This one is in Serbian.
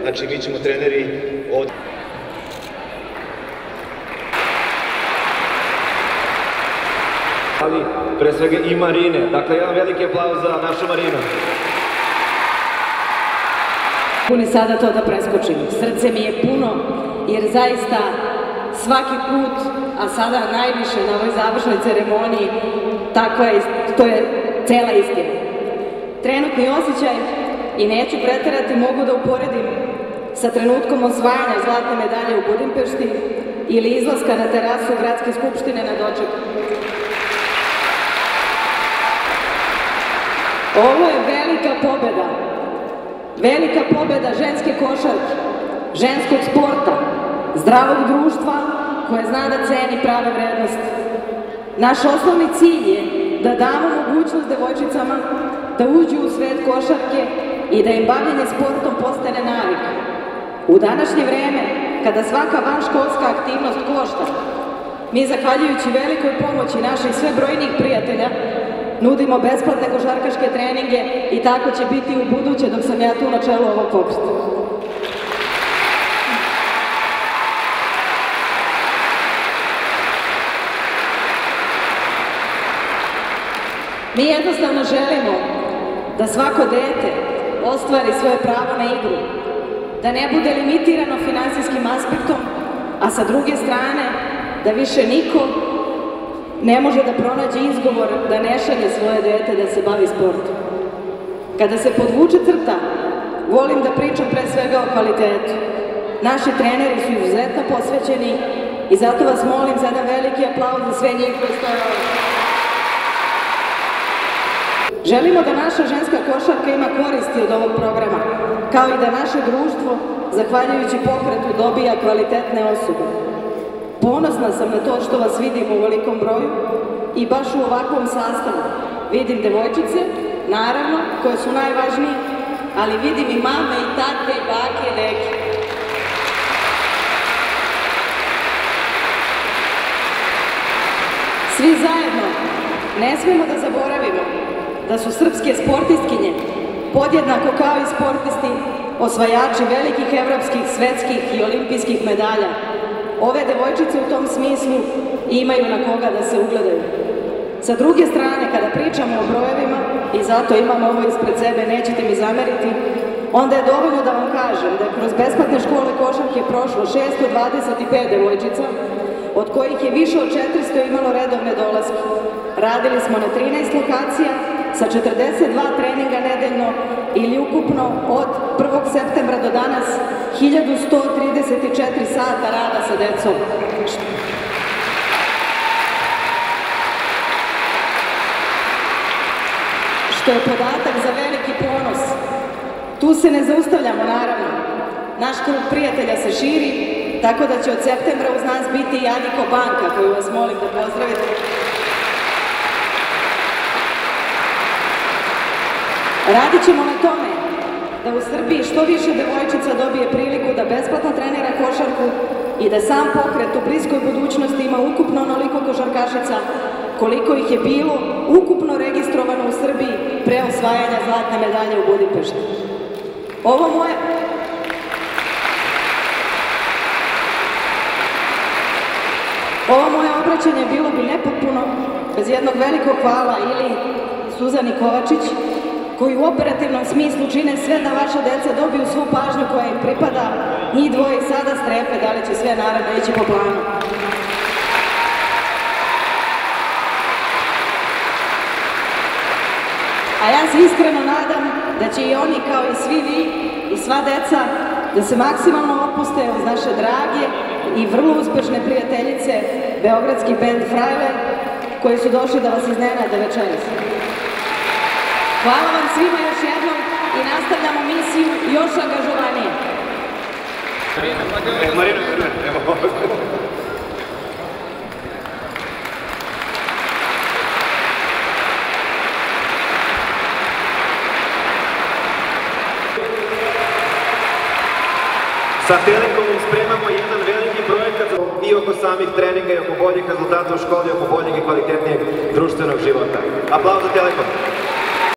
Znači, mi ćemo treneri od... Ali, pre svega i Marine. Dakle, jedan veliki aplauz za našu Marinu. Puni sada to da preskočim. Srce mi je puno, jer zaista svaki put, a sada najviše na ovoj završnoj ceremoniji, to je cela istina. Trenutni osjećaj, i neću preterati, mogu da uporedim sa trenutkom osvajanja zlatne medalje u Budimpešti ili izlaska na terasu Gradske skupštine na doček. Ovo je velika pobeda ženske košarke, ženskog sporta, zdravog društva koje zna da ceni prave vrednosti. Naš osnovni cilj je da damo mogućnost devojčicama da uđu u svet košarke i da im bavljenje sportom postane navika. U današnje vreme, kada svaka vanškolska aktivnost košta, mi, zahvaljujući velikoj pomoći naših sve brojnijih prijatelja, nudimo besplatne košarkaške treninge i tako će biti u buduće dok sam ja tu na čelu ovog pokreta. Mi jednostavno želimo da svako dete ostvari svoje pravo na igru, da ne bude limitirano finansijskim aspektom, a sa druge strane da više niko ne može da pronađe izgovor da ne šalje svoje dete da se bavi sportom. Kada se podvuče crta, volim da pričam pre svega o kvalitetu. Naši treneri su izuzetno posvećeni i zato vas molim za jedan veliki aplauz za sve njih koji stoje ovdje. Želimo da naša ženska košarka ima koristi od ovog programa, kao i da naše društvo, zahvaljujući pokretu, dobija kvalitetne osobe. Ponosna sam na to što vas vidim u velikom broju i baš u ovakvom sastavu. Vidim devojčice, naravno, koje su najvažnije, ali vidim i mame i tate i bake i deke. Svi zajedno ne smemo da zaboravimo da su srpske sportistkinje podjednako kao i sportisti osvajači velikih evropskih, svetskih i olimpijskih medalja. Ove devojčice u tom smislu imaju na koga da se ugledaju. Sa druge strane, kada pričamo o brojevima, i zato imam ovo ispred sebe, nećete mi zameriti, onda je dovoljno da vam kažem da je kroz besplatne škole košarke prošlo 625 devojčica, od kojih je više od 400 imalo redovne dolaske. Radili smo na 13 lokacija, sa 42 treninga nedeljno ili ukupno od 1. septembra do danas 1134 sata rada sa decom. Što je podatak za veliki ponos. Tu se ne zaustavljamo, naravno. Naš krug prijatelja se širi, tako da će od septembra uz nas biti i Adiko Banka, koju vas molim da pozdravite. Radit ćemo na tome da u Srbiji što više devojčica dobije priliku da besplatno trenira košarku i da sam pokret u bliskoj budućnosti ima ukupno onoliko košarkašica koliko ih je bilo ukupno registrovano u Srbiji pre osvajanja zlatne medalje u Budimpešti. Ovo moje obraćanje bilo bi nepotpuno bez jednog velikog hvala ili Suzani Kovačić, koji u operativnom smislu čine sve da vaša deca dobiju svu pažnju koja im pripada. Njih dvoje sada strepe da li će sve naravno ići po planu. A ja se iskreno nadam da će i oni, kao i svi vi i sva deca, da se maksimalno opuste uz naše drage i vrlo uspešne prijateljice, beogradski bend Frajle, koji su došli da vas iznenade večeras. Hvala vam svima još jednom i nastavljamo misiju još angažovanije. Marina, evo. Sa Telekomom spremamo jedan veliki projekat i oko samih treninga i oko boljih rezultata u školi, oko boljeg i kvalitetnijeg društvenog života. Aplauz za Telekom!